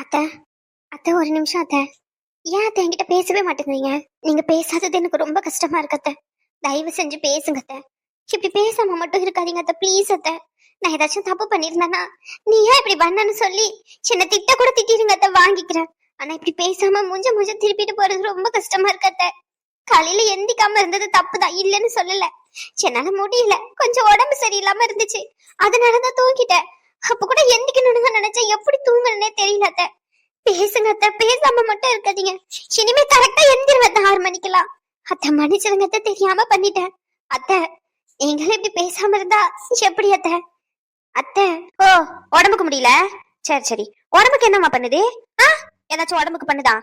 அத்தை அத்தை ஒரு நிமிஷம் அத்தை. ஏன் அத்தை என்கிட்ட பேசவே மாட்டேங்கிறீங்க? நீங்க பேசாதது எனக்கு ரொம்ப கஷ்டமா இருக்கு அத்தை. தயவு செஞ்சு பேசுங்க அத்தை. இப்படி பேசாம மட்டும் இருக்காதீங்க அத்தை, ப்ளீஸ் அத்தை. நான் ஏதாச்சும் தப்பு பண்ணிருந்தேன்னா நீ ஏன் இப்படி பண்ணன்னு சொல்லி சின்ன திட்ட கூட திட்டிருங்க அத்தை, வாங்கிக்கிறேன். ஆனா இப்படி பேசாம மூஞ்ச திருப்பிட்டு போறது ரொம்ப கஷ்டமா இருக்கு அத்தை. காலையில எந்திக்காம இருந்தது தப்புதான், இல்லன்னு சொல்லல. என்னால முடியல, கொஞ்சம் உடம்பு சரியில்லாம இருந்துச்சு, அதனாலதான் தூங்கிட்டேன். அப்ப கூட எந்திக்கணும்னு நினைச்சேன், எப்படி தூங்கணும்னே தெரியல அத்தை. பேசுங்க அத்தை, பேசாம மட்டும் இருக்காதீங்க. இனிமே கரெக்டா எந்திருவேன் 6 மணிக்கெல்லாம். அத்தை மன்னிச்சிருங்க அத்தை, தெரியாம பண்ணிட்டேன். அத்தை நீங்களும் இப்படி பேசாம இருந்தா எப்படி அத்தை? அத்தை ஓ உடம்புக்கு முடியல, சரி சரி. உடம்புக்கு என்னம்மா பண்ணுது? ஏதாச்சும் உடம்புக்கு பண்ணுதா?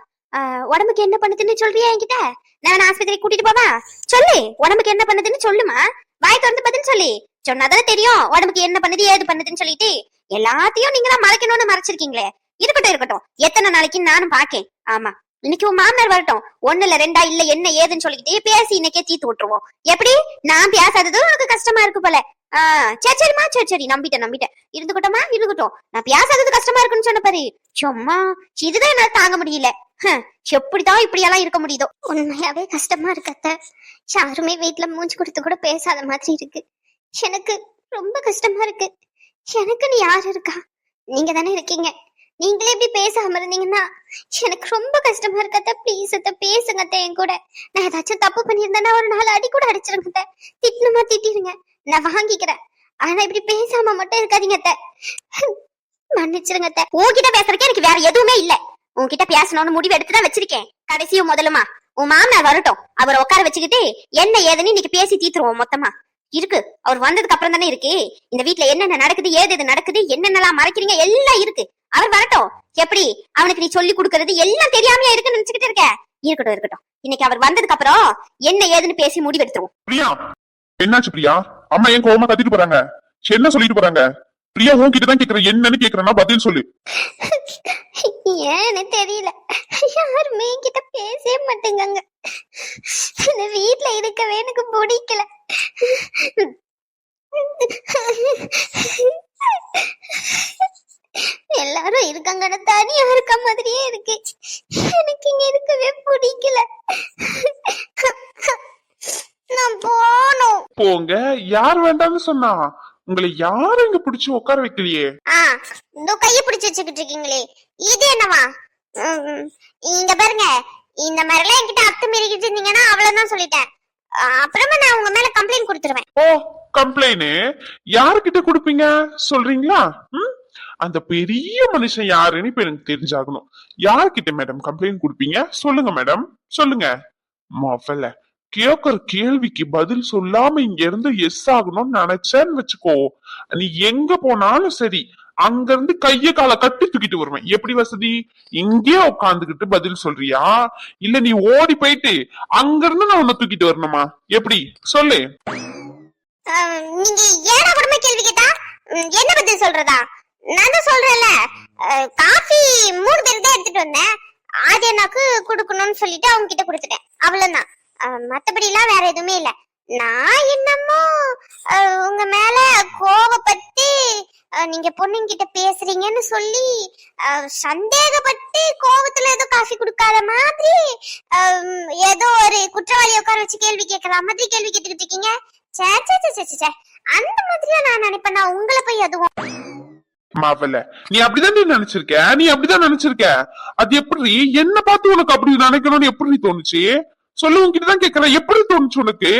உடம்புக்கு என்ன பண்ணுதுன்னு சொல்றியா என்கிட்ட? நான் ஆஸ்பத்திரி கூட்டிட்டு போவா? சொல்லு, உடம்புக்கு என்ன பண்ணுதுன்னு சொல்லுமா. வாய் திறந்து பதில் சொல்லி சொன்னாதானே தெரியும் உடம்புக்கு என்ன பண்ணுது ஏது பண்ணுதுன்னு சொல்லிட்டு. எல்லாத்தையும் நீங்க தான் மறைக்கணும்னு மறைச்சிருக்கீங்களே. இருக்கட்டும் இருக்கட்டும், எத்தனை நாளைக்கு நானும் பாக்கேன். ஆமா, இன்னைக்கு உன் மாமனார் வரட்டும். 1 இல்ல 2 இல்ல என்ன ஏதுன்னு சொல்லிக்கிட்டே பேசி இன்னைக்கே தீத்து விட்டுருவோம். எப்படி நான் பேசாததும் உனக்கு கஷ்டமா இருக்கு போல. சரி சரிமா, சரி சரி, நம்பிட்டேன். இருந்துகிட்டோமா இருந்துகிட்டோம். நான் பேசாதது கஷ்டமா இருக்குன்னு சொன்ன பாரு. சும்மா இதுதான் என்னால தாங்க முடியல. எப்படிதான் இப்படி எல்லாம் இருக்க முடியுதோ. உண்மையாவே கஷ்டமா இருக்கு அத்தை. யாருமே வீட்டுல மூஞ்சி கொடுத்து கூட பேசாத மாதிரி இருக்கு. எனக்கு ரொம்ப கஷ்டமா இருக்கு. எனக்குன்னு யாரு இருக்கா? நீங்க தானே இருக்கீங்க. நீங்களே இப்படி பேசாம இருந்தீங்கன்னா எனக்கு ரொம்ப கஷ்டமா இருக்கு அத்தை. ப்ளீஸ் அத்தை, பேசுங்க அத்தை என் கூட. நான் ஏதாச்சும் தப்பு பண்ணியிருந்தேன்னா ஒரு 4 அடி கூட அடிச்சிருங்க அத்தை. திட்டணுமா திட்டிருங்க, நான் வாங்கிக்கிறேன். ஆனா இப்படி பேசாம மட்டும் இருக்காதீங்க அத்தை. மன்னிச்சிருங்க அத்தை. உன்கிட்ட பேசுறதுக்கு எனக்கு வேற எதுவுமே இல்ல. உன்கிட்ட பேசணும்னு முடிவு எடுத்துதான் வச்சிருக்கேன். கடைசியும் முதலுமா உன் மாமனார் வரட்டும், அவரை உட்கார வச்சுக்கிட்டு என்ன ஏதுன்னு இன்னைக்கு பேசி தீத்துருவோம் மொத்தமா. இருக்கு, அவர் வந்ததுக்கு அப்புறம் தானே இருக்கு இந்த வீட்டுல என்னென்ன நடக்குது ஏது நடக்குது என்னென்னலாம் மறைக்கிறீங்க எல்லாம் இருக்கு. அவர் வரட்டும். எப்படி அவனுக்கு நீ சொல்லி கொடுக்கறது எல்லாம் தெரியாமையா இருக்குன்னு நினைச்சுக்கிட்டு இருக்க? இருக்கட்டும். இன்னைக்கு அவர் வந்ததுக்கு அப்புறம் என்ன ஏதுன்னு பேசி முடிவு எடுத்துருவோம். பிரியா, என்னாச்சு பிரியா? அம்மா ஏன் கோவமா கத்திட்டு போறாங்க? என்ன சொல்லிட்டு போறாங்க? பிரியா உன்கிட்ட தான் கேக்குறேன், என்னன்னு கேக்குறேன்னா பதில் சொல்லு. ஏன்னு தெரியல, யாருமே என்கிட்ட பேசவே மாட்டேங்காங்க. இந்த வீட்டுல இருக்கவே எனக்கு பிடிக்கல. எல்லாரும் இருக்காங்கன்னு தனியா இருக்க மாதிரியே இருக்கு. எனக்கு இங்க இருக்கவே பிடிக்கல. நான் போணும். போங்க, யார் வேண்டாம்னு சொன்னா? உங்களை யாரும் இங்க பிடிச்சு உட்கார வைக்கலையே. இந்த கைய பிடிச்சு வச்சுக்கிட்டு இருக்கீங்களே, இது என்னவா? இங்க பாருங்க, இந்த மாதிரி எல்லாம் என்கிட்ட அத்துமீறிக்கிட்டு இருந்தீங்கன்னா அவ்வளவுதான் சொல்லிட்டேன். அப்புறமா நான் உங்க மேல கம்ப்ளைண்ட் கொடுத்துருவேன். ஓ, கம்ப்ளைண்ட் யாருக்கிட்ட கொடுப்பீங்க சொல்றீங்களா? அந்த பெரிய மனுஷன் யாருன்னு இப்ப எனக்கு தெரிஞ்சாகணும். யார்கிட்ட மேடம் கம்ப்ளைண்ட் கொடுப்பீங்க? சொல்லுங்க மேடம், சொல்லுங்க. மொபைல கேக்குற கேள்விக்கு பதில் சொல்லாம இங்க இருந்து எஸ் ஆகணும்னு நினைச்சேன்னு வச்சுக்கோ, நீ எங்க போனாலும் சரி அங்க இருந்து கைய காலை கட்டி தூக்கிட்டு வருவேன். எப்படி வசதி? இங்கே உட்காந்துக்கிட்டு பதில் சொல்றியா, இல்ல நீ ஓடி போயிட்டு அங்க இருந்து நான் உன்னை தூக்கிட்டு வரணுமா? எப்படி சொல்லு. நீங்க ஏடா கூடமே கேள்வி கேட்டா என்ன பதில் சொல்றதா? நான் தான் சொல்றேன்ல, காஃபி 3 பேருக்கு தான் எடுத்துட்டு வந்தேன். அது எனக்கு கொடுக்கணும்னு சொல்லிட்டு அவங்க கிட்ட கொடுத்துட்டேன், அவ்வளவுதான். மத்தபடி எல்லாம் வேற எதுவுமே இல்ல. நான் என்னமோ உங்க மேல கோவப்பட்டு நீங்க பொண்ணுங்கிட்ட பேசுறீங்கன்னு சொல்லி சந்தேகப்பட்டு கோவத்துல ஏதோ காஃபி கொடுக்காத மாதிரி ஏதோ ஒரு குற்றவாளி உட்கார வச்சு கேள்வி கேட்கற மாதிரி கேள்வி கேட்டுக்கிட்டு இருக்கீங்க. அந்த மாதிரியா நான் நினைப்பேன். நான் உங்களை போய் எதுவும் மாவல்ல, நீ அப்படிதான் நினைச்சிருக்க. அது எப்படி என்ன பார்த்து உனக்கு அப்படி நினைக்கணும்னு எப்படி தோணுச்சு? சொல்லு, உன்கிட்டதான் கேக்குறேன், எப்படி தோணுச்சு உனக்கு?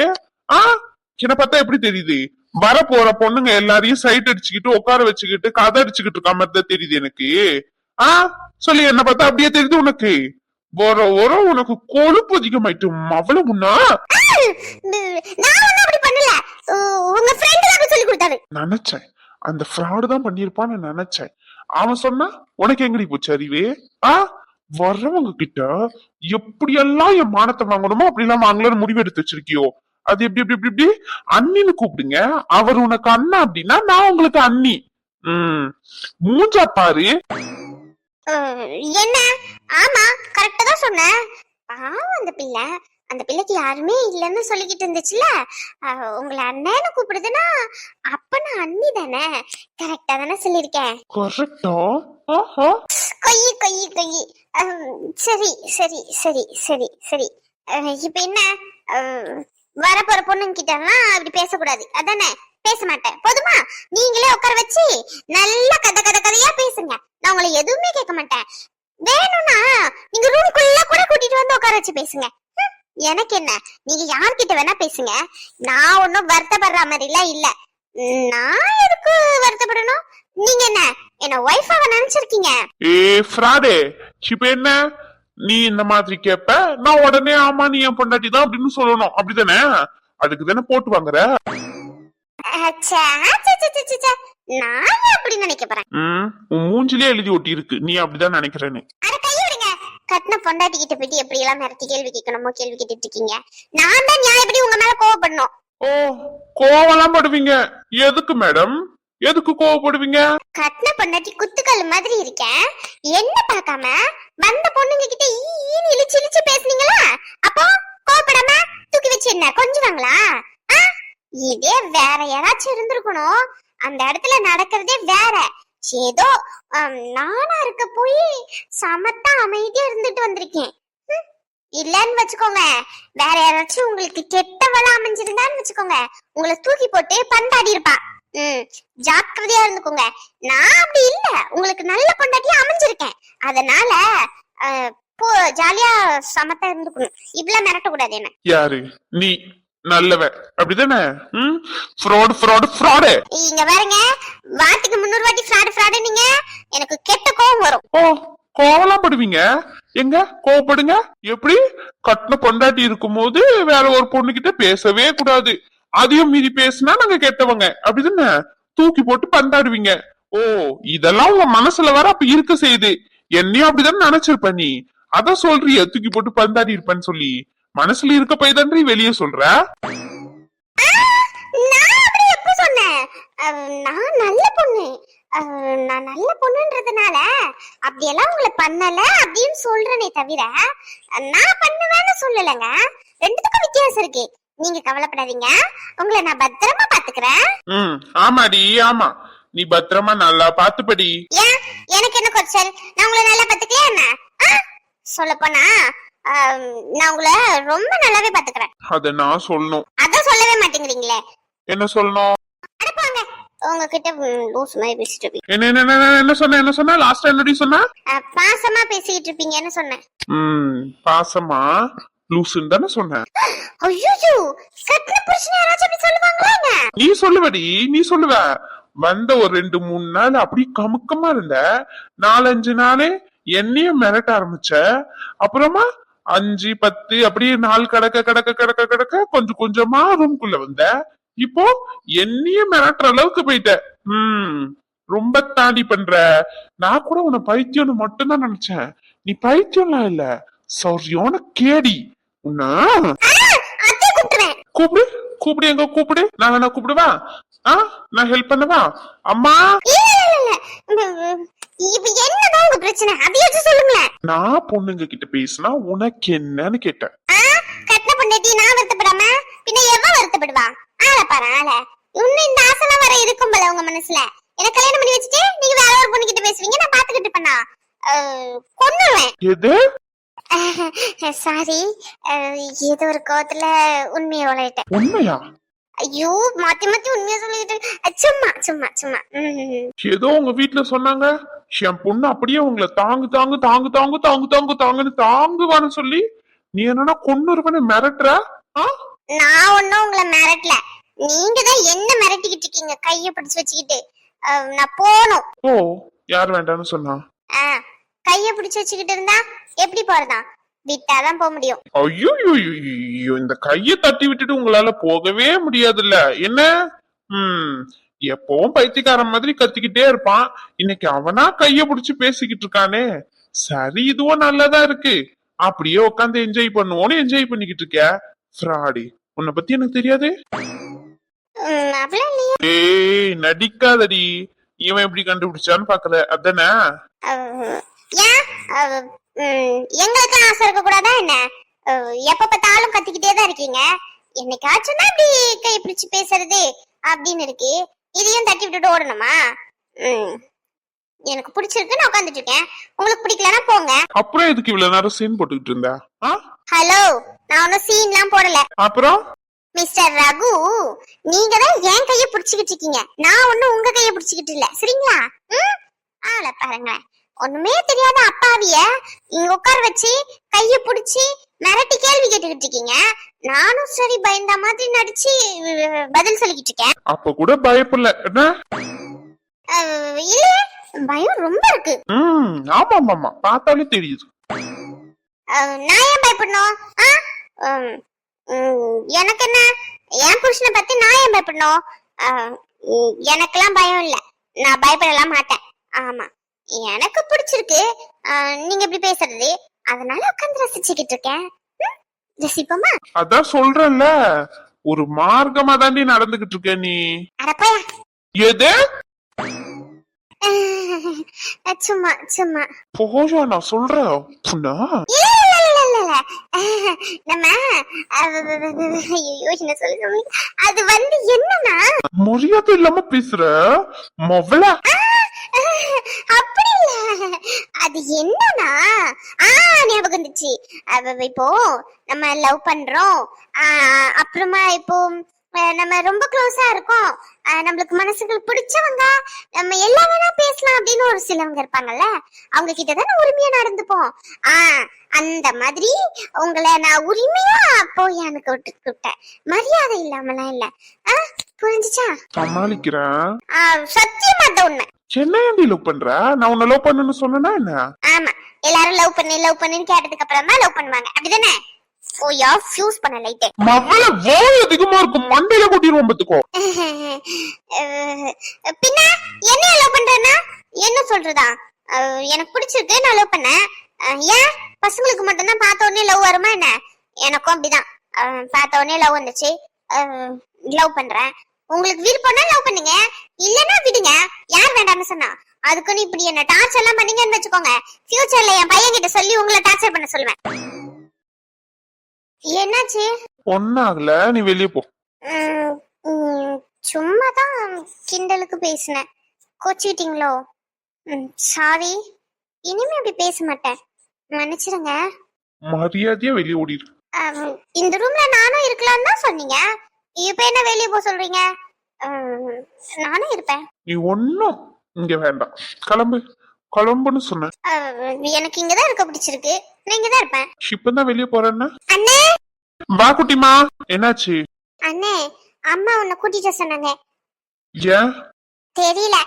என்ன பார்த்தா எப்படி தெரியுது? வர போற பொண்ணுங்க எல்லாரையும் சைட் அடிச்சுக்கிட்டு உட்கார வச்சுக்கிட்டு கதை அடிச்சுக்கிட்டு இருக்க மாதிரி தான் தெரியுது எனக்கு. சொல்லி என்ன பார்த்தா அப்படியே தெரியுது உனக்கு? உனக்கு கொழுப்பு அதிகமாயிட்டு அவ்வளவு முன்னா நினைச்சேன். அந்த ஃப்ராடு தான் பண்ணிருப்பான்னு நினைச்சேன். அவன் சொன்னா உனக்கு எங்கடி போச்சு அறிவே? வர்றவங்க கிட்ட எப்படியெல்லாம் என் மானத்தை வாங்கணுமோ அப்படி எல்லாம் வாங்கலாம்னு முடிவு எடுத்து வச்சிருக்கியோ? அது எப்படி எப்படி எப்படி அண்ணின்னு கூப்பிடுங்க. அவர் உனக்கு அண்ணா அப்படின்னா நான் உங்களுக்கு அண்ணி. மூஞ்சா பாரு. என்ன? ஆமா, கரெக்டா தான் சொன்னேன். அந்த பிள்ளைக்கு யாருமே இல்லன்னு சொல்லிக்கிட்டு இருந்துச்சுல, உங்களை அண்ணன்னு கூப்பிடுதுன்னா அப்ப நான் அண்ணி தானே. கரெக்டா தானே சொல்லிருக்கேன்? கரெக்டா? கொய் சரி சரி சரி சரி சரி. இப்ப என்ன, வரப்போற பொண்ணுங்கிட்டலாம் அப்படி பேசக்கூடாது அதானே? பேச மாட்டேன் போதுமா? நீங்களே உட்கார வச்சு நல்ல கதையா பேசுங்க. நான் உங்களை எதுவுமே கேட்க மாட்டேன். வேணும்னா நீங்க ரூம்குள்ள கூட கூட்டிட்டு வந்து உட்கார வச்சு பேசுங்க. எனக்கு என்ன, நீங்க யார்கிட்ட வேணா பேசுங்க. நான் ஒன்னும் வருத்தப்படுற மாதிரி எல்லாம் இல்ல. நான் எதுக்கு வருத்தப்படணும்? நீங்க என்ன ஒய்ஃபாவ நினைச்சிருக்கீங்க? ஃப்ராடே, இப்ப என்ன நீ இந்த மாதிரி கேப்ப, நான் உடனே ஆமா நீ என் பொண்டாட்டி தான் அப்படின்னு சொல்லணும், அப்படிதானே? அதுக்கு தானே போட்டு வாங்குற. நான் அப்படி நினைக்க போறேன். உன் மூஞ்சிலே எழுதி ஒட்டி இருக்கு நீ அப்படிதான் நினைக்கிறேன்னு. கட்டின பொண்டாட்டி கிட்ட போயிட்டு எப்படி எல்லாம் மிரட்டி கேள்வி கேட்கணுமோ கேள்வி கேட்டுட்டு இருக்கீங்க. நான் தான் நியாயப்படி உங்க மேல கோவப்படணும். ஓ, கோவலாம் படுவீங்க? எதுக்கு மேடம், எதுக்கு கோவப்படுவீங்க? கட்டின பொண்டாட்டி குத்துக்கல் மாதிரி இருக்கேன், என்ன பார்க்காம வந்த பொண்ணுங்க கிட்ட ஈன்னு இழிச்சு இழிச்சு பேசுனீங்களா? அப்போ கோவப்படாம தூக்கி வச்சு என்ன கொஞ்சுவாங்களா? இதே வேற யாராச்சும் இருந்திருக்கணும். அந்த இடத்துல நடக்கிறதே வேற. ஏதோ நானா இருக்க போய் சமத்தா அமைதியா இருந்துட்டு வந்திருக்கேன். இல்லன்னு வச்சுக்கோங்க, வேற யாராச்சும் உங்களுக்கு கெட்டவளா அமைஞ்சிருந்தான்னு வச்சுக்கோங்க, உங்களை தூக்கி போட்டு பந்தாடி இருப்பா. ஜாக்கிரதையா இருந்துக்கோங்க. நான் அப்படி இல்ல, உங்களுக்கு நல்ல பொண்டாட்டியா அமைஞ்சிருக்கேன். அதனால ஜாலியா சமத்தா இருந்துக்கணும். இப்பெல்லாம் மிரட்ட கூடாது என்ன. யாரு நீ? நல்லவ அப்படிதானே? இங்க பாருங்க, வாட்டுக்கு 300 வாட்டி ஃப்ராடு நீங்க எனக்கு கெட்ட கோவம் வரும். ஓ, கோவலாம் படுவீங்க? எங்க கோவப்படுங்க. எப்படி? கட்டின பொண்டாட்டி இருக்கும் போது வேற ஒரு பொண்ணு கிட்ட பேசவே கூடாது, அதையும் மீறி பேசினா நாங்க கெட்டவங்க அப்படிதானே? தூக்கி போட்டு பந்தாடுவீங்க. ஓ, இதெல்லாம் உங்க மனசுல வர அப்ப இருக்க செய்யுது. என்னையும் அப்படிதானே நினைச்சிருப்ப நீ? அத சொல்றிய தூக்கி போட்டு பந்தாடி இருப்பேன்னு சொல்லி. மனசுல இருக்க போய் தான்றி வெளியே சொல்ற. நான் அப்படி எப்ப சொன்னேன்? நான் நல்ல பொண்ணு, நான் நல்ல பொண்ணுன்றதுனால அப்படியெல்லாம் உங்களை பண்ணல அப்படின்னு சொல்றேனே தவிர நான் பண்ணுவேன்னு சொல்லலங்க. ரெண்டுத்துக்கும் வித்தியாசம் இருக்கு. நீங்க கவலைப்படாதீங்க, உங்களை நான் பத்திரமா பாத்துக்கிறேன். ஆமாடி, ஆமா, நீ பத்திரமா நல்லா பாத்துப்படி. ஏன் எனக்கு என்ன குறைச்சல்? நான் உங்களை நல்லா பாத்துக்கலையா என்ன? சொல்ல போனா நான் உங்களை ரொம்ப நல்லாவே பாத்துக்கிறேன். அத நான் சொல்லணும். அத சொல்லவே மாட்டேங்கிறீங்களே. என்ன சொல்லணும்? அடப்பாங்க, உங்ககிட்ட லூஸ் மாதிரி பேசிட்டு இருப்பீங்க. என்ன சொன்ன லாஸ்ட் என்னடி சொன்ன? பாசமா பேசிட்டு இருப்பீங்கன்னு சொன்னேன். பாசமா லூசுன்னு தானே சொன்னேன். ஐயோ, கட்டின புருஷன் யாராச்சும் அப்படி சொல்லுவாங்களா? நீ சொல்லுவடி, நீ சொல்லுவ. வந்த ஒரு 2-3 நாள் அப்படி கமுக்கமா இருந்த, 4-5 நாளே என்னையும் மிரட்ட ஆரம்பிச்ச. அப்புறமா 5-10 அப்படியே நாள் கடக்க கொஞ்சம் கொஞ்சமா ரூம்குள்ள வந்த. இப்போ என்னையும் மிரட்டுற அளவுக்கு போயிட்ட. ரொம்ப தாண்டி பண்ற. நான் கூட உன்னை பைத்தியம்னு மட்டும் தான் நினைச்சேன். நீ பைத்தியம்லாம் இல்ல, சரியான கேடி. உன்ன கூப்பிடு கூப்பிடு, எங்க கூப்பிடு, நான் வேணா கூப்பிடுவா? நான் ஹெல்ப் பண்ணவா? அம்மா, என்னதான் உங்க பிரச்சனை? அதையாச்சும் சொல்லுங்களேன். நான் பொண்ணுங்க கிட்ட பேசினா உனக்கு என்னன்னு கேட்டேன். கட்டின பொண்டாட்டி நான் வருத்தப்படாம பின்ன எவ வருத்தப்படுவா? ஆள பாரு ஆள. இன்னும் இந்த ஆசைலாம் வர இருக்கும் போல உங்க மனசுல. எனக்கு கல்யாணம் பண்ணி வச்சுட்டு நீங்க வேற ஒரு பொண்ணு கிட்ட பேசுவீங்க, நான் பாத்துக்கிட்டு பண்ணா கொன்னுவேன். எது? சாரி, ஏதோ ஒரு கோவத்துல உண்மையை வளர்ட்டேன். உண்மையா? ஐயோ, மாத்தி மாத்தி உண்மையா சொல்லிட்டு சும்மா சும்மா சும்மா. ஏதோ உங்க வீட்டுல சொன்னாங்க, என் பொண்ணு அப்படியே உங்களை தாங்குன்னு தாங்குவான்னு சொல்லி, நீ என்னன்னா கொன்னுருவன்னு மிரட்டுற? நான் ஒன்னும் உங்களை மிரட்டல, நீங்க தான் என்ன மிரட்டிக்கிட்டு இருக்கீங்க கைய பிடிச்சு வச்சுக்கிட்டு. நான் போகணும். ஓ, யார் வேண்டாம்னு சொன்னா? கைய பிடிச்சு வச்சுக்கிட்டு இருந்தா எப்படி போறதா? விட்டாதான் போக முடியும். ஐயோ, இந்த கைய தட்டி விட்டுட்டு உங்களால போகவே முடியாதுல்ல என்ன? எப்பவும் பைத்தியக்காரன் மாதிரி கத்திக்கிட்டே இருப்பான். இன்னைக்கு அவனா கைய பிடிச்சு பேசிக்கிட்டு இருக்கானே. சரி, இதுவும் நல்லதா இருக்கு. அப்படியே உட்காந்து என்ஜாய் பண்ணுவோன்னு என்ஜாய் பண்ணிக்கிட்டு இருக்க. ஃப்ராடி, உன்னை பத்தி எனக்கு தெரியாது. ஏய், நடிக்காதடி. இவன் எப்படி கண்டுபிடிச்சான்னு பாக்கல அதானே? எங்களுக்கு ஆசை இருக்க கூடாதா என்ன? எப்ப பார்த்தாலும் கத்திக்கிட்டே தான் இருக்கீங்க. என்னைக்காச்சும் தான் இப்படி கை பிடிச்சு பேசுறது அப்படின்னு இருக்கு. இதையும் தட்டி விட்டுட்டு ஓடணுமா? எனக்கு பிடிச்சிருக்கு, நான் உட்காந்துட்டு இருக்கேன். உங்களுக்கு பிடிக்கலன்னா போங்க. அப்புறம் எதுக்கு இவ்வளவு நேரம் சீன் போட்டுக்கிட்டு இருந்த? ஹலோ, நான் ஒன்னும் சீன்லாம் போடல. அப்புறம் மிஸ்டர் ரகு, நீங்க தான் என் கைய பிடிச்சுக்கிட்டு இருக்கீங்க, நான் ஒண்ணும் உங்க கைய பிடிச்சுக்கிட்டு இல்ல, சரிங்களா? ஆள பாருங்களேன், ஒண்ணுமே தெரியாத அப்பாவிய இங்க உட்கார வச்சு கைய பிடிச்சி மிரட்டி கேள்வி கேட்டுக்கிட்டு இருக்கீங்க. நானும் சரி பயந்த மாதிரி நடிச்சு பதில் சொல்லிக்கிட்டு இருக்கேன். அப்ப கூட பயப்படல என்ன? இல்ல, பயம் ரொம்ப இருக்கு. ஆமா ஆமா, பார்த்தாலே தெரியுது. நான் ஏன் பயப்படணும்? எனக்கு என்ன, என் புருஷனை பத்தி நான் ஏன் பயப்படணும்? எனக்கெல்லாம் பயம் இல்ல, நான் பயப்படலாம் மாட்டேன். ஆமா, எனக்கு பிடிச்சிருக்கு நீங்க இப்படி பேசுறது, அதனால உட்காந்து ரசிச்சுக்கிட்டு இருக்கேன். ரசிப்போமா? அதான் சொல்றேன்ல, ஒரு மார்க்கமா தாண்டி நடந்துகிட்டு இருக்க நீ. அடப்பா, எது? சும்மா சும்மா போஜா, நான் சொல்றேன். நம்ம என்ன சொல்ல, அது வந்து என்னன்னா, மரியாதை இல்லாம பேசுற மொவல. அப்படி இல்ல, அது என்னன்னா, ஞாபகம் வந்துச்சு. இப்போ நம்ம லவ் பண்றோம், அப்புறமா இப்போ நம்ம ரொம்ப க்ளோஸா இருக்கோம், நம்மளுக்கு மனசுக்கு பிடிச்சவங்க, நம்ம எல்லா வேணா பேசலாம் அப்படின்னு ஒரு சிலவங்க இருப்பாங்கல்ல, அவங்க கிட்டதான் உரிமையா நடந்துப்போம். அந்த மாதிரி உங்களை நான் உரிமையா போய் எனக்கு விட்டுக்கிட்டேன், மரியாதை இல்லாமலாம் இல்ல. புரிஞ்சுச்சா? சமாளிக்கிறேன். சத்தியமா தான் உண்மை. என்ன லவ் பண்ற? நான் உன்னை லவ் பண்ணணும்னு சொன்னா என்ன? ஆமா, எல்லாரும் லவ் பண்ணுன்னு கேட்டதுக்கு அப்புறம் தான் லவ் பண்ணுவாங்க, அப்படிதானே? ஓயா, ஃபியூஸ் பண்ண லைட் மவள வாய் அதிகமா இருக்கும், மண்டையில கொட்டிடுவோம் பத்துக்கோ. பின்ன என்ன லவ் பண்றேன்னா என்ன சொல்றதா? எனக்கு பிடிச்சிருக்கு, நான் லவ் பண்ணேன். ஏன் பசங்களுக்கு மட்டும் தான் பார்த்த உடனே லவ் வருமா என்ன? எனக்கும் அப்படிதான், பார்த்த உடனே லவ் வந்துச்சு, லவ் பண்றேன். உங்களுக்கு விருப்பம்னா லவ் பண்ணுங்க, இல்லன்னா விடுங்க. யார் வேண்டாம்னு சொன்னா? அதுக்குன்னு இப்படி என்ன டார்ச்சர் எல்லாம் பண்ணீங்கன்னு வச்சுக்கோங்க, ஃபியூச்சர்ல என் பையன் கிட்ட சொல்லி உங்களை டார்ச்சர் பண்ண சொல்லுவேன். என்னாச்சு? ஒன்னாகல, நீ வெளியே போ. சும்மாதான் கிண்டலுக்கு பேசினேன், கோச்சிட்டீங்களோ? சாரி, இனிமே அப்படி பேச மாட்டேன், மன்னிச்சிருங்க. மரியாதையா வெளியே ஓடிடு. இந்த ரூம்ல நானும் இருக்கலாம்னு தான் சொன்னீங்க, இப்ப என்ன வெளியே போக சொல்றீங்க? நானும் இருப்பேன். நீ ஒன்னும் இங்க வேண்டாம், கிளம்பு. கிளம்புன்னு சொன்ன. எனக்கு இங்கதான் இருக்க பிடிச்சிருக்கு, நான் இங்கதான் இருப்பேன். இப்பதான் வெளியே போறேன்னா? அண்ணே, வா குட்டிமா. என்னாச்சு? அண்ணே, அம்மா உன்னை கூட்டிட்டு சொன்னாங்க. ஏன் தெரியல,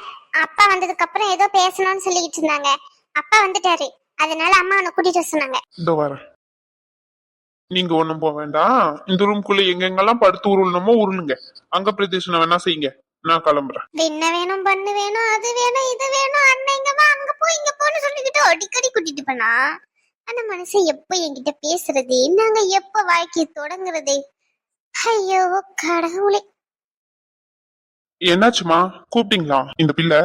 அப்பா வந்ததுக்கு அப்புறம் ஏதோ பேசணும்னு சொல்லிட்டு இருந்தாங்க. அப்பா வந்துட்டாரு, அதனால அம்மா உன்னை கூட்டிட்டு சொன்னாங்க. இதோ வரேன். நீங்க ஒண்ணும் போக வேண்டாம், இந்த ரூம்குள்ள எங்கெங்கெல்லாம் படுத்து உருளணுமோ உருளுங்க, அங்க பிரதேசம் வேணா செய்யுங்க, நான் கிளம்புறேன். என்ன வேணும், பண்ணு வேணும், அது வேணும், இது வேணும், அண்ணன் இங்க வா, அங்க போ, இங்க போன்னு சொல்லிக்கிட்டு அடிக்கடி கூட்டிட்டு போனா அந்த மனுஷன் எப்ப என்கிட்ட பேசுறது, நாங்க எப்ப வாழ்க்கைய தொடங்குறது? ஐயோ கடவுளே. என்னாச்சுமா, கூப்பிட்டீங்களா? இந்த பிள்ளை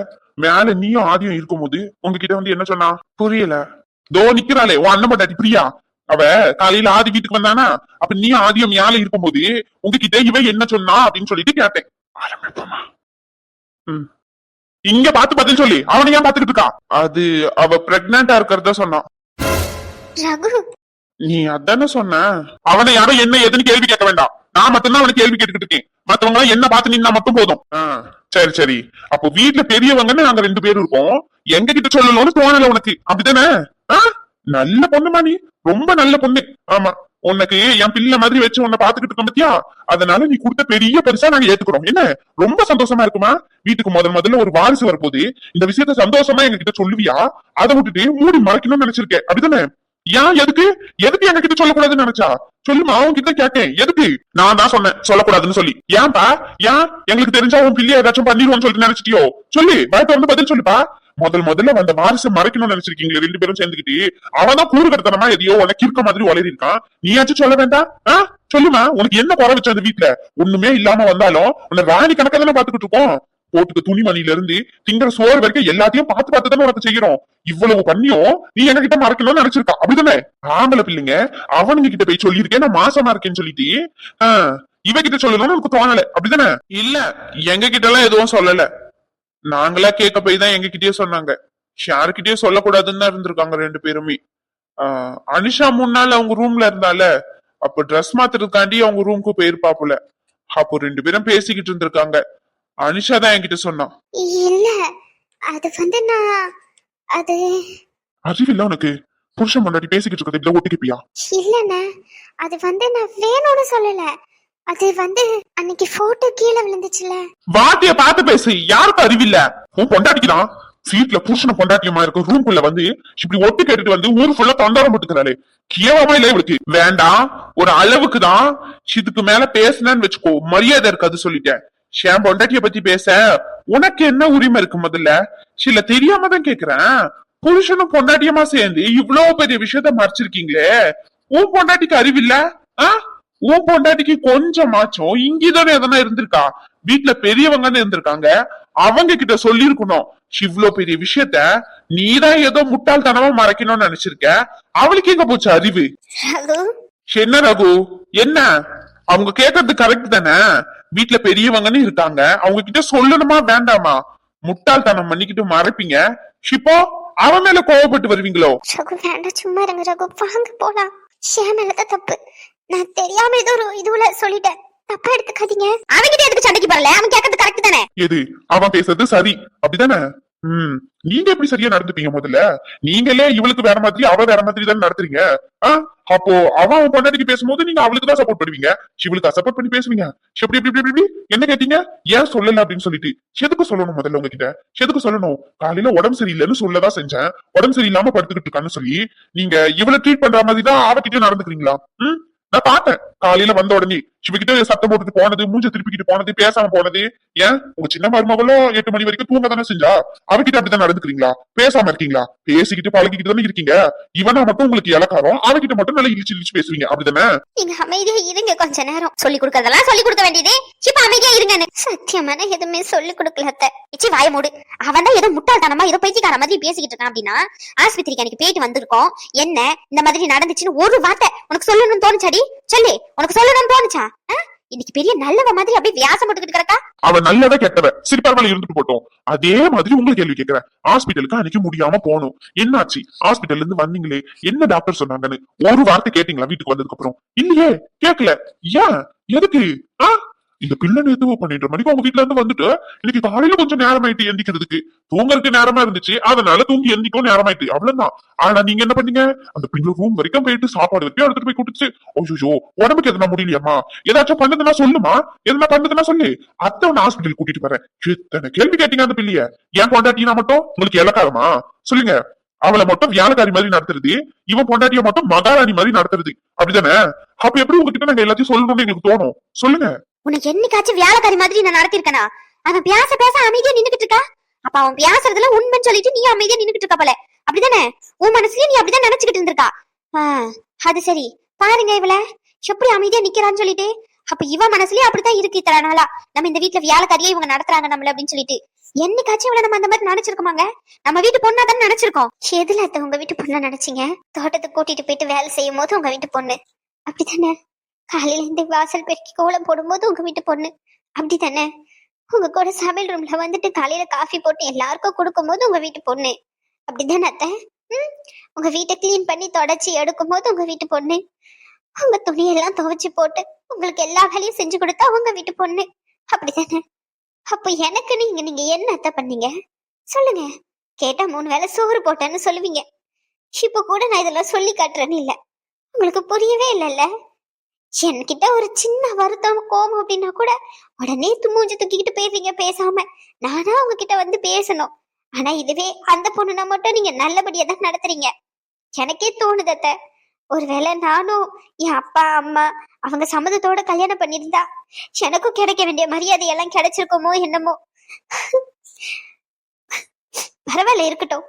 மேல நீயும் ஆதியம் இருக்கும் போது உங்ககிட்ட வந்து என்ன சொன்னா? புரியல. தோ நிக்கிறாளே உன் அண்ணன் பட்டாட்டி பிரியா, அவ காலையில ஆதி வீட்டுக்கு வந்தானா, அப்ப நீ ஆதியம் மேல இருக்கும் போது உங்ககிட்ட இவ என்ன சொன்னா அப்படின்னு சொல்லிட்டு கேட்டேன். ஆரம்பிப்போமா? இங்க பாத்து பதில் சொல்லி, அவனை ஏன் பாத்துக்கிட்டு இருக்கா? அது அவ பிரெக்னண்டா இருக்கிறத சொன்னான். நீ அதானே சொன்ன? அவனை யாரும் என்ன ஏதுன்னு கேள்வி கேட்க வேண்டாம், நான் மட்டும்தான் அவனை கேள்வி கேட்டுக்கிட்டு இருக்கேன், மத்தவங்க எல்லாம் என்ன பார்த்து நின்னா மட்டும் போதும். சரி சரி, அப்போ வீட்டுல பெரியவங்கன்னு நாங்க 2 பேரும் இருக்கோம், எங்க கிட்ட சொல்லணும்னு தோணல உனக்கு, அப்படித்தானே? நல்ல பொண்ணுமா நீ, ரொம்ப நல்ல பொண்ணு. ஆமா, உனக்கு என் பிள்ளை மாதிரி வச்சு உன்னை பாத்துக்கிட்டு இருக்க பத்தியா, அதனால நீ கொடுத்த பெரிய பரிசா நாங்க ஏத்துக்கிறோம். என்ன ரொம்ப சந்தோஷமா இருக்குமா? வீட்டுக்கு முதல்ல ஒரு வாரிசு வரப்போது, இந்த விஷயத்த சந்தோஷமா எங்க கிட்ட சொல்லுவியா? அதை விட்டுட்டு மூடி மறைக்கணும்னு நினைச்சிருக்கேன், அப்படித்தானே? ஏன் எதுக்கு எங்க கிட்ட சொல்லக்கூடாதுன்னு நினைச்சா? சொல்லுமா, அவன் கிட்ட கேட்டேன், எதுக்கு? நான் தான் சொன்னேன் சொல்லக்கூடாதுன்னு சொல்லி. ஏன்பா? ஏன் எங்களுக்கு தெரிஞ்சா உன் பிள்ளைய ஏதாச்சும் பண்ணிடுவோம்னு சொல்லிட்டு நினைச்சிட்டியோ? சொல்லு, பயத்தை வந்து பதில் சொல்லுப்பா. முதல்ல வந்த வாரிசை மறைக்கணும்னு நினைச்சிருக்கீங்களே 2 பேரும் சேர்ந்துக்கிட்டு, அவன்தான் கூறு கட்டத்தனமா எதையோ உனக்கு இருக்க மாதிரி வளரி இருக்கான், நீயாச்சும் சொல்ல வேண்டாம்? சொல்லுமா, உனக்கு என்ன குறை வச்ச அந்த வீட்டுல? ஒண்ணுமே இல்லாம வந்தாலும் உன்னை ராணி கணக்கா தானே பாத்துக்கிட்டு இருக்கோம், போட்டுக்க துணிமணில இருந்து திங்கிற சோறு வரைக்கும் எல்லாத்தையும் பார்த்து தானே உனக்கு செய்யறோம். இவ்வளவு பண்ணியும் நீ எங்க கிட்ட மறைக்கணும்னு நினைச்சிருக்கா, அப்படிதானே? ஆம்பளை பிள்ளைங்க அவனுங்க கிட்ட போய் சொல்லியிருக்கேன் நான் மாசமா இருக்கேன்னு சொல்லிட்டு, இவ கிட்ட சொல்லணும்னு உனக்கு தோணல, அப்படிதானே? இல்ல, எங்க கிட்ட எல்லாம் எதுவும் சொல்லல, நாங்களா கேட்க போய் தான் எங்க கிட்டயே சொன்னாங்க. யாருக்கிட்டயும் சொல்லக்கூடாதுன்னு தான் இருந்திருக்காங்க ரெண்டு பேருமே. அனிஷா முன்னாள் அவங்க ரூம்ல இருந்தால அப்ப ட்ரெஸ் மாத்துறதுக்காண்டி அவங்க ரூமுக்கு போயிருப்பாப்புல. அப்போ ரெண்டு பேரும் பேசிக்கிட்டு இருந்திருக்காங்க. அனிஷா தான் என்கிட்ட சொன்னான். இல்ல அது நான் அது அறிவில்ல உனக்கு? புருஷன் முன்னாடி பேசிக்கிட்டு இருக்கிறது இல்ல ஒட்டிக்கிப்பியா? இல்லண்ணே அது நான் வேணும்னு சொல்லல. அது அன்னைக்கு போட்டோ கீழே விழுந்துச்சுல. வாட்டிய பார்த்து பேசு. யாருக்கு அறிவில்ல? உன் பொண்டாட்டிக்குதான் வீட்டுல புருஷன பொண்டாட்டியமா இருக்க ரூம்குள்ள வந்து இப்படி ஒட்டு கேட்டுட்டு வந்து ஊரு ஃபுல்லா தொண்டாரம் போட்டுக்கிறாளே, கேவலமா இல்ல இவளுக்கு? வேண்டாம், ஒரு அளவுக்கு தான். இதுக்கு மேல பேசுனேன்னு வச்சுக்கோ மரியாதை இருக்காது சொல்லிட்டேன். என் பொண்டாட்டிய பத்தி பேச உனக்கு என்ன உரிமை இருக்கு? முதல்ல சில தெரியாம தான் கேக்குறேன். புருஷனும் பொண்டாட்டியமா சேர்ந்து இவ்வளவு பெரிய விஷயத்த மறைச்சிருக்கீங்களே, உன் பொண்டாட்டிக்கு அறிவில்ல? உன் பொண்டாட்டிக்கு கொஞ்சமாச்சும் இங்கதானே எதனா இருந்திருக்கா? வீட்டுல பெரியவங்கன்னு இருந்திருக்காங்க, அவங்க கிட்ட சொல்லிருக்கணும். இவ்வளவு பெரிய விஷயத்த நீதான் ஏதோ முட்டாள்தனமா மறைக்கணும்னு நினைச்சிருக்க. அவளுக்கு எங்க போச்சு அறிவு? என்ன ரகு, என்ன அவங்க கேக்குறது கரெக்ட் தானே? வீட்டுல பெரியவங்கன்னு இருக்காங்க, அவங்க கிட்ட சொல்லணுமா வேண்டாமா? முட்டாள்தனம் பண்ணிக்கிட்டு மறைப்பீங்க, இப்போ அவன் மேல கோவப்பட்டு வருவீங்களோ? ரகு வேண்டாம், சும்மா இருங்க ரகு, வாங்க போலாம். ஷேம் மேலதான் தப்பு. நான் தெரியாம ஏதோ ஒரு இதுல சொல்லிட்டேன், தப்பா எடுத்துக்காதீங்க. அவன்கிட்ட எதுக்கு சண்டைக்கு வரல? அவன் கேட்கறது கரெக்ட் தானே? எது அவன் பேசுறது சரி அப்படிதானே? நீங்க எப்படி சரியா நடந்துப்பீங்க? முதல்ல நீங்களே இவளுக்கு வேற மாதிரி அவ வேற மாதிரி தானே நடத்துறீங்க. அப்போ அவன் பொண்டாட்டிக்கு பேசும்போது நீங்க அவளுக்கு தான் சப்போர்ட் பண்ணுவீங்க, இவளுக்கு சப்போர்ட் பண்ணி பேசுவீங்க. எப்படி எப்படி எப்படி எப்படி என்ன கேட்டீங்க? ஏன் சொல்லல அப்படின்னு சொல்லிட்டு எதுக்கு சொல்லணும்? முதல்ல உங்ககிட்ட எதுக்கு சொல்லணும்? காலையில உடம்பு சரியில்லைன்னு சொல்லதான் செஞ்சேன். உடம்பு சரியில்லாம படுத்துக்கிட்டு இருக்கான்னு சொல்லி நீங்க இவளை ட்ரீட் பண்ற மாதிரி தான் அவகிட்ட நடந்துக்கிறீங்களா? நான் பார்த்தேன் காலையில வந்த உடனே சிவகிட்ட சத்தம் போட்டுட்டு போனது, மூஞ்ச திருப்பிக்கிட்டு போனது, பேசாம போனது. ஏன் உங்க சின்ன மருமகளும் 8 மணி வரைக்கும் தூங்க தானே செஞ்சா? அவகிட்ட அப்படித்தான் நடந்துக்கிறீங்களா? பேசாம இருக்கீங்களா? பேசிக்கிட்டு பழகிக்கிட்டு தானே இருக்கீங்க. இவனா மட்டும் உங்களுக்கு இலக்காரம், அவகிட்ட மட்டும் நல்லா இழிச்சு இழிச்சு பேசுவீங்க அப்படிதானே? நீங்க அமைதியா இருங்க கொஞ்ச நேரம். சொல்லி கொடுக்கறதெல்லாம் சொல்லி கொடுக்க வேண்டியது, இப்ப அமைதியா இருங்க. சத்தியமான எதுவுமே சொல்லி கொடுக்கல. இச்சி வாய மூடு. அவன் தான் ஏதோ முட்டாள்தனமா ஏதோ பைத்தியக்கார மாதிரி பேசிக்கிட்டு இருக்கான் அப்படின்னா, ஆஸ்பத்திரிக்கு அன்னைக்கு போயிட்டு வந்திருக்கோம், என்ன இந்த மாதிரி நடந்துச்சுன்னு ஒரு வார்த்தை உனக்கு சொல்லணும்னு தோணுச்சாடி? சொல்லு, உனக்கு சொல்லணும்னு தோணுச்சா? இன்னைக்கு பெரிய நல்லவ மாதிரி அப்படியே வியாசம் போட்டுக்கிட்டு கிடக்கா. அவன் நல்லதா கெட்டவ சிரிப்பார்மல இருந்துட்டு போட்டோம். அதே மாதிரி உங்களுக்கு கேள்வி கேட்கிறேன். ஹாஸ்பிட்டலுக்கு அன்னைக்கு முடியாம போனோம், என்னாச்சு? ஹாஸ்பிட்டல்ல இருந்து வந்தீங்களே, என்ன டாக்டர் சொன்னாங்கன்னு ஒரு வார்த்தை கேட்டீங்களா? வீட்டுக்கு வந்ததுக்கு அப்புறம் இல்லையே, கேட்கல. ஏன்? எதுக்கு? இந்த பிள்ளை நேத்து 12 மணிக்கு அவங்க வீட்டுல இருந்து வந்துட்டு இன்னைக்கு காலையில கொஞ்சம் நேரமாயிட்டு எந்திக்கிறதுக்கு. தூங்கறதுக்கு நேரமா இருந்துச்சு, அதனால தூங்கி எந்திக்கும் நேரமாயிட்டு, அவ்வளவுதான். ஆனா நீங்க என்ன பண்ணீங்க? அந்த பிள்ளை ரூம் வரைக்கும் போயிட்டு சாப்பாடு வரைக்கும் எடுத்துட்டு போய் குடிச்சு, ஓய்யோ உடம்புக்கு எதுனா முடியலையாமா? ஏதாச்சும் பண்ணதுன்னா சொல்லுமா, எதுனா பண்ணதுன்னா சொல்லு, அத்தை உன்ன ஹாஸ்பிட்டல் கூட்டிட்டு போறேன். எத்தனை கேள்வி கேட்டீங்க அந்த பிள்ளைய? ஏன் பொண்டாட்டினா மட்டும் உங்களுக்கு இலக்காரமா? சொல்லுங்க. அவளை மட்டும் வியாழக்காரி மாதிரி நடத்துறது, இவன் பொண்டாட்டிய மட்டும் மகாராணி மாதிரி நடத்துறது, அப்படிதானே? அப்ப எப்படி உங்ககிட்ட நாங்க எல்லாத்தையும் சொல்லணும்னு எங்களுக்கு தோணும்? சொல்லுங்க. உனக்கு என்னைக்காச்சும் வியாழக்காரி மாதிரி நான் நடத்திருக்கனா? அவன் பேச பேச அமைதியா நின்னுகிட்டு இருக்கா. அப்ப அவன் பேசுறதுல உண்மைன்னு சொல்லிட்டு நீ அமைதியா நின்னுகிட்டு இருக்க போல, அப்படிதானே? உன் மனசுலயே நீ அப்படிதான் நினைச்சுக்கிட்டு இருந்திருக்கா. அது சரி, பாருங்க இவள எப்படி அமைதியா நிக்கிறான்னு சொல்லிட்டு. அப்ப இவ மனசுலயே அப்படித்தான் இருக்கு இத்தனை நாளா, நம்ம இந்த வீட்டுல வியாழக்காரியா இவங்க நடத்துறாங்க நம்மள அப்படின்னு சொல்லிட்டு. என்னைக்காச்சும் இவள நம்ம அந்த மாதிரி நினைச்சிருக்கோமாங்க? நம்ம வீட்டு பொண்ணா தானே நினைச்சிருக்கோம். எதுல அத்த உங்க வீட்டு பொண்ணா நினைச்சீங்க? தோட்டத்துக்கு கூட்டிட்டு போயிட்டு வேலை செய்யும் போது உங்க வீட்டு பொண்ணு, அப்படித்தானே? காலையில இந்த வாசல் பெருக்கி கோலம் போடும்போது உங்க வீட்டு பொண்ணு, அப்படித்தானே? உங்க கூட சமையல் ரூம்ல வந்துட்டு காலையில காஃபி போட்டு எல்லாருக்கும் கொடுக்கும் போது உங்க வீட்டு பொண்ணு, அப்படித்தானே அத்தை? உங்க வீட்டை கிளீன் பண்ணி தொடச்சி எடுக்கும் போது உங்க வீட்டு பொண்ணு, உங்க துணியெல்லாம் துவைச்சு போட்டு உங்களுக்கு எல்லா வேலையும் செஞ்சு கொடுத்தா உங்க வீட்டு பொண்ணு, அப்படித்தானே? அப்போ எனக்கு நீங்க என்ன அத்தை பண்ணீங்க சொல்லுங்க? கேட்டா 3 வேளை சோறு போட்டேன்னு சொல்லுவீங்க. இப்ப கூட நான் இதெல்லாம் சொல்லி காட்டுறேன்னு இல்ல, உங்களுக்கு புரியவே இல்லைல்ல. என்கிட்ட ஒரு சின்ன வருத்தம் கோபம் அப்படின்னா கூட உடனே மூஞ்சி தூக்கிக்கிட்டு போயிருவீங்க பேசாம. நானா உங்ககிட்ட வந்து பேசணும். ஆனா இதுவே அந்த பொண்ணுனா மட்டும் நீங்க நல்லபடியா தான் நடத்துறீங்க. எனக்கே தோணுதத்த, ஒருவேளை நானும் என் அப்பா அம்மா அவங்க சம்மதத்தோட கல்யாணம் பண்ணியிருந்தா எனக்கும் கிடைக்க வேண்டிய மரியாதை எல்லாம் கிடைச்சிருக்குமோ என்னமோ. பரவாயில்ல, இருக்கட்டும்.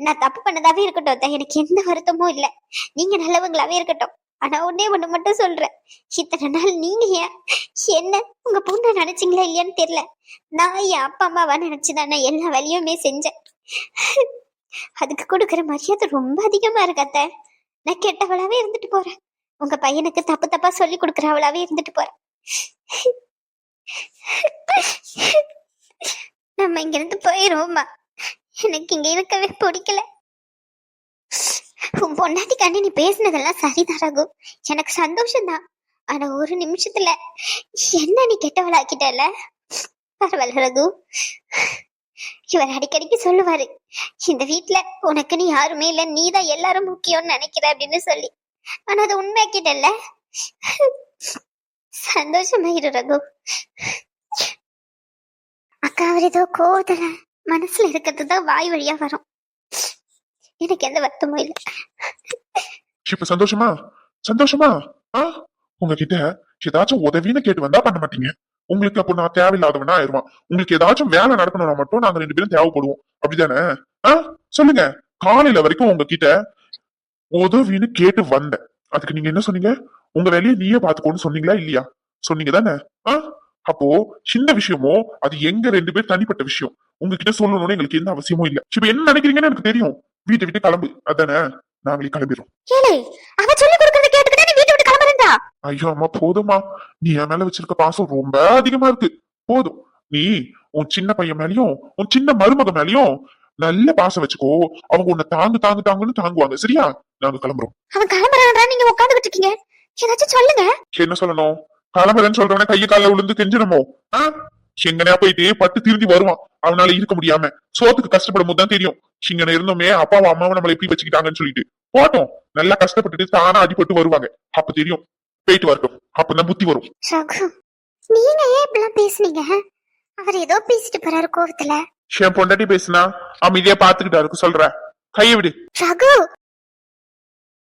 நான் தப்பு பண்ணதாவே இருக்கட்டும், எனக்கு எந்த வருத்தமும் இல்லை. நீங்க நல்லவங்களாவே இருக்கட்டும். ஆனா ஒன்னே ஒண்ணு மட்டும் சொல்றேன், இத்தனை நாள் நீங்க என்ன உங்க பொண்ணை நினைச்சீங்களா இல்லையான்னு தெரியல. நான் என் அப்பா அம்மாவா நினைச்சுதான் நான் எல்லா வேலையுமே செஞ்சேன். அதுக்கு கொடுக்குற மரியாதை ரொம்ப அதிகமா இருக்காத்த. நான் கெட்டவளாவே இருந்துட்டு போறேன், உங்க பையனுக்கு தப்பு தப்பா சொல்லி கொடுக்குறவளாவே இருந்துட்டு போறேன். நம்ம இங்க இருந்து போயிருவோம்மா, எனக்கு இங்க இருக்கவே பிடிக்கல. உன் பொண்டாட்டி கண்டு நீ பேசினதெல்லாம் சரிதான் ரகு, எனக்கு சந்தோஷம்தான். ஆனா ஒரு நிமிஷத்துல என்ன நீ கெட்டவளாக்கிட்டல. பரவாயில்ல ரகு, இவர் அடிக்கடிக்கு சொல்லுவாரு, இந்த வீட்டுல உனக்குன்னு யாருமே இல்ல, நீதான் எல்லாரும் முக்கியம்னு நினைக்கிற அப்படின்னு சொல்லி. ஆனா அது உண்மையாக்கிட்டல்ல. சந்தோஷமாயிரு ரகு. அக்கா அவர் ஏதோ கோவத்துல மனசுல இருக்கிறதுதான் வாய் வழியா வரும். எனக்கு எந்த வருத்தமும் இல்லை. இப்ப சந்தோஷமா? சந்தோஷமா? உங்ககிட்ட ஏதாச்சும் உதவின்னு கேட்டு வந்தா பண்ண மாட்டீங்க. உங்களுக்கு அப்போ நான் தேவையில்லாதவனா ஆயிடுவான். உங்களுக்கு ஏதாச்சும் வேலை நடக்கணும்னா மட்டும் நாங்க 2 பேரும் தேவைப்படுவோம். அப்படிதானே? சொல்லுங்க. காலையில வரைக்கும் உங்ககிட்ட உதவின்னு கேட்டு வந்தேன். அதுக்கு நீங்க என்ன சொன்னீங்க? உங்க வேலையை நீயே பாத்துக்கோன்னு சொன்னீங்களா இல்லையா? சொன்னீங்க தானே? அப்போ சின்ன விஷயமோ அது எங்க 2 பேர் தனிப்பட்ட விஷயம். உங்ககிட்ட சொல்லணும்னு எங்களுக்கு எந்த அவசியமும் இல்ல. இப்ப என்ன நினைக்கிறீங்கன்னு எனக்கு தெரியும். வீட்டை விட்டு கிளம்பு, அதானே? நாங்களே கிளம்பிடுறோம். அவ சொல்லி கொடுக்கறத கேட்டுக்கிட்டே நீ வீட்டை விட்டு கிளம்புறா? ஐயோ அம்மா போதுமா, நீ என் மேல வச்சிருக்க பாசம் ரொம்ப அதிகமா இருக்கு. போதும். நீ உன் சின்ன பையன் மேலயும் உன் சின்ன மருமக மேலயும் நல்ல பாசம் வச்சுக்கோ. அவங்க உன்னை தாங்குன்னு தாங்குவாங்க. சரியா? நாங்க கிளம்புறோம். அவன் கிளம்புறான்றா, நீங்க உட்காந்துக்கிட்டு இருக்கீங்க. ஏதாச்சும் சொல்லுங்க. என்ன சொல்லணும்? கிளம்புறேன்னு சொல்றவன கைய கால விழுந்து கெஞ்சணுமோ? எங்கனையா போயிட்டு பட்டு திரும்பி வருவான். அவனால இருக்க முடியாம சோத்துக்கு கஷ்டப்படும் போதுதான் தெரியும். இங்கன இருந்தோமே அப்பாவும் அம்மாவும் நம்மள எப்படி வச்சுக்கிட்டாங்கன்னு சொல்லிட்டு. போட்டோம், நல்லா கஷ்டப்பட்டுட்டு தானா அடிபட்டு வருவாங்க. அப்ப தெரியும். போயிட்டு வரட்டும், அப்பதான் புத்தி வரும். நீங்க ஏன் இப்படிலாம் பேசுனீங்க? அவர் ஏதோ பேசிட்டு போறாரு கோவத்துல. என் பொண்டாட்டி பேசுனா அமைதியா பாத்துக்கிட்டா இருக்கு. சொல்ற கைய விடு. ரகு,